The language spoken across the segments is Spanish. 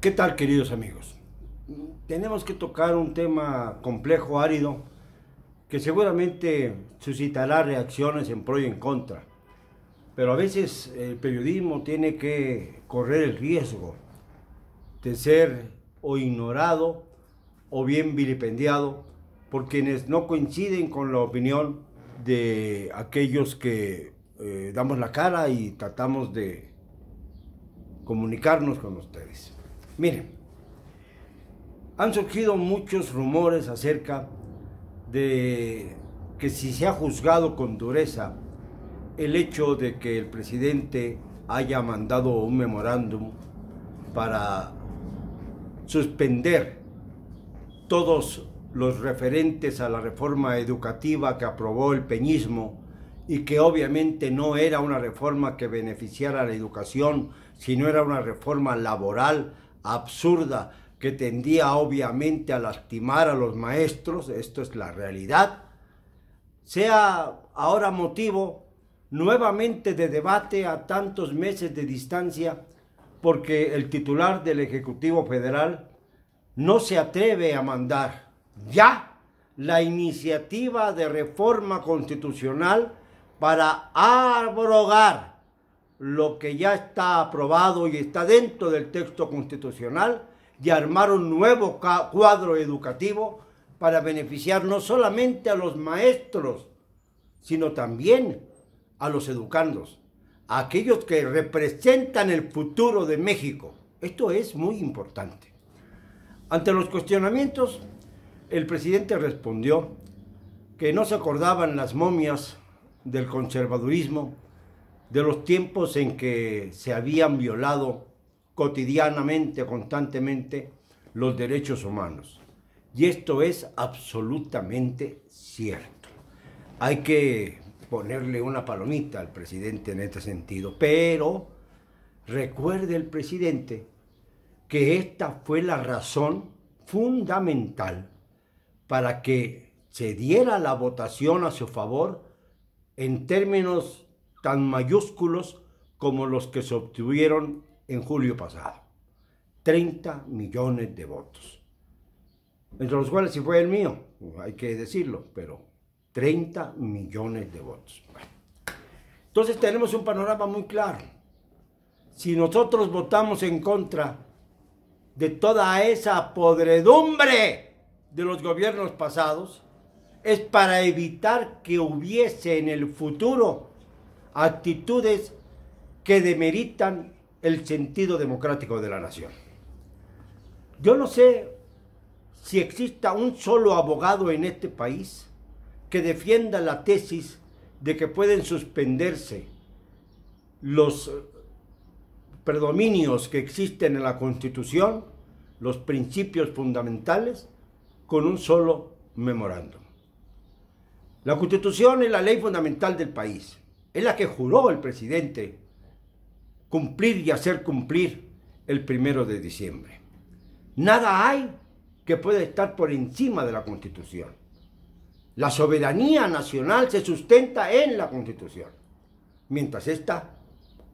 ¿Qué tal, queridos amigos? Tenemos que tocar un tema complejo, árido, que seguramente suscitará reacciones en pro y en contra. Pero a veces el periodismo tiene que correr el riesgo de ser o ignorado o bien vilipendiado por quienes no coinciden con la opinión de aquellos que damos la cara y tratamos de comunicarnos con ustedes. Miren, han surgido muchos rumores acerca de que si se ha juzgado con dureza el hecho de que el presidente haya mandado un memorándum para suspender todos los referentes a la reforma educativa que aprobó el peñismo y que obviamente no era una reforma que beneficiara a la educación, sino era una reforma laboral absurda que tendía obviamente a lastimar a los maestros. Esto es la realidad, sea ahora motivo nuevamente de debate a tantos meses de distancia, porque el titular del Ejecutivo Federal no se atreve a mandar ya la iniciativa de reforma constitucional para abrogar lo que ya está aprobado y está dentro del texto constitucional y armar un nuevo cuadro educativo para beneficiar no solamente a los maestros, sino también a los educandos, a aquellos que representan el futuro de México. Esto es muy importante. Ante los cuestionamientos, el presidente respondió que no se acordaban las momias del conservadurismo de los tiempos en que se habían violado cotidianamente, constantemente, los derechos humanos. Y esto es absolutamente cierto. Hay que ponerle una palomita al presidente en este sentido, pero recuerde el presidente que esta fue la razón fundamental para que se diera la votación a su favor en términos tan mayúsculos como los que se obtuvieron en julio pasado. 30 millones de votos, entre los cuales sí fue el mío, hay que decirlo, pero 30 millones de votos. Bueno, entonces tenemos un panorama muy claro. Si nosotros votamos en contra de toda esa podredumbre de los gobiernos pasados, es para evitar que hubiese en el futuro actitudes que demeritan el sentido democrático de la nación. Yo no sé si exista un solo abogado en este país que defienda la tesis de que pueden suspenderse los predominios que existen en la Constitución, los principios fundamentales, con un solo memorándum. La Constitución es la ley fundamental del país. Es la que juró el presidente cumplir y hacer cumplir el 1 de diciembre. Nada hay que pueda estar por encima de la Constitución. La soberanía nacional se sustenta en la Constitución, mientras esta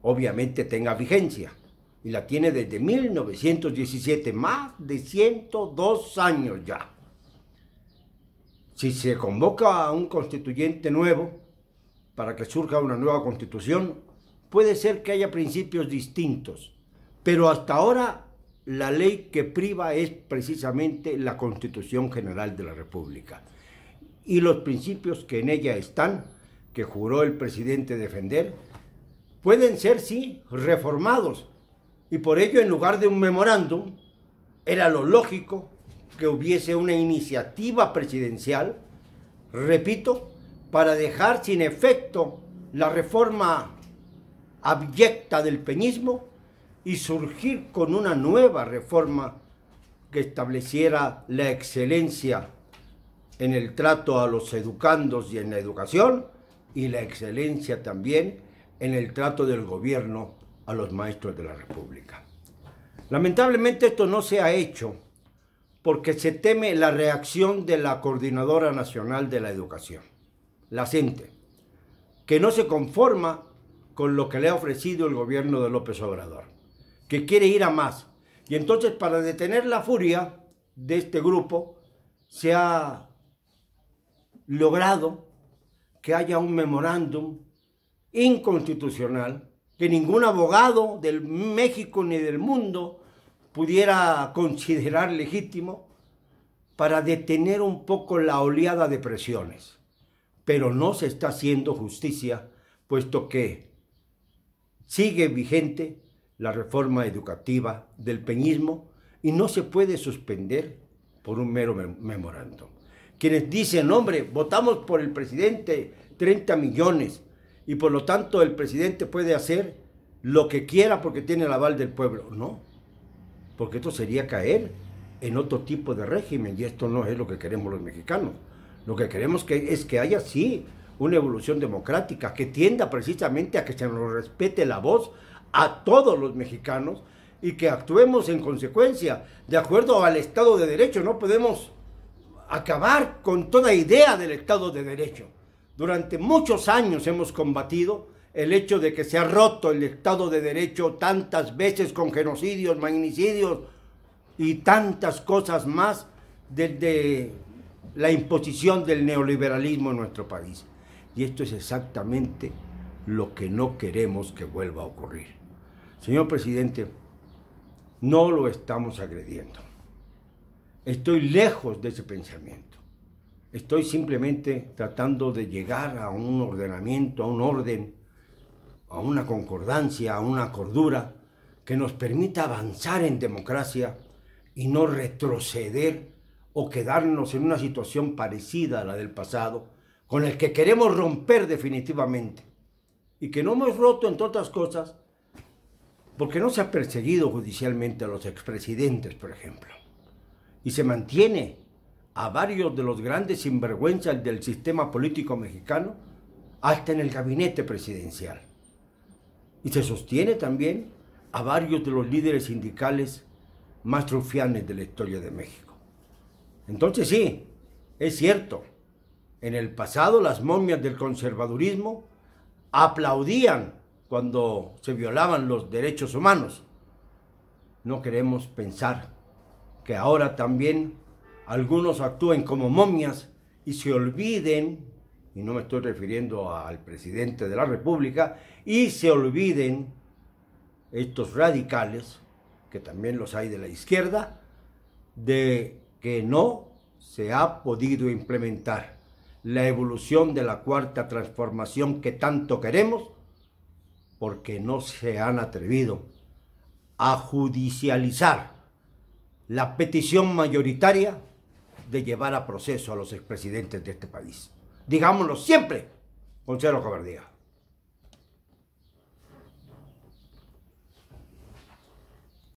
obviamente tenga vigencia, y la tiene desde 1917, más de 102 años ya. Si se convoca a un constituyente nuevo para que surja una nueva constitución, puede ser que haya principios distintos, pero hasta ahora la ley que priva es precisamente la Constitución General de la República. Y los principios que en ella están, que juró el presidente defender, pueden ser, sí, reformados. Y por ello, en lugar de un memorándum, era lo lógico que hubiese una iniciativa presidencial, repito, para dejar sin efecto la reforma abyecta del peñismo y surgir con una nueva reforma que estableciera la excelencia en el trato a los educandos y en la educación, y la excelencia también en el trato del gobierno a los maestros de la República. Lamentablemente esto no se ha hecho porque se teme la reacción de la Coordinadora Nacional de la Educación, la CENTE, que no se conforma con lo que le ha ofrecido el gobierno de López Obrador, que quiere ir a más, Y entonces, para detener la furia de este grupo, se ha logrado que haya un memorándum inconstitucional que ningún abogado del México ni del mundo pudiera considerar legítimo para detener un poco la oleada de presiones. Pero no se está haciendo justicia, puesto que sigue vigente la reforma educativa del peñismo y no se puede suspender por un mero memorándum. Quienes dicen, hombre, votamos por el presidente 30 millones y por lo tanto el presidente puede hacer lo que quiera porque tiene el aval del pueblo. No, porque esto sería caer en otro tipo de régimen y esto no es lo que queremos los mexicanos. Lo que queremos es que haya, sí, una evolución democrática que tienda precisamente a que se nos respete la voz a todos los mexicanos y que actuemos en consecuencia, de acuerdo al Estado de Derecho. No podemos acabar con toda idea del Estado de Derecho. Durante muchos años hemos combatido el hecho de que se ha roto el Estado de Derecho tantas veces con genocidios, magnicidios y tantas cosas más desde la imposición del neoliberalismo en nuestro país. Y esto es exactamente lo que no queremos que vuelva a ocurrir. Señor presidente, no lo estamos agrediendo. Estoy lejos de ese pensamiento. Estoy simplemente tratando de llegar a un ordenamiento, a un orden, a una concordancia, a una cordura que nos permita avanzar en democracia y no retroceder o quedarnos en una situación parecida a la del pasado, con el que queremos romper definitivamente y que no hemos roto, entre otras cosas, porque no se ha perseguido judicialmente a los expresidentes, por ejemplo, y se mantiene a varios de los grandes sinvergüenzas del sistema político mexicano hasta en el gabinete presidencial. Y se sostiene también a varios de los líderes sindicales más rufianes de la historia de México. Entonces sí, es cierto, en el pasado las momias del conservadurismo aplaudían cuando se violaban los derechos humanos. No queremos pensar que ahora también algunos actúen como momias y se olviden, y no me estoy refiriendo al presidente de la República, y se olviden estos radicales, que también los hay de la izquierda, de que no se ha podido implementar la evolución de la cuarta transformación que tanto queremos, porque no se han atrevido a judicializar la petición mayoritaria de llevar a proceso a los expresidentes de este país. Digámoslo siempre con cero cobardía.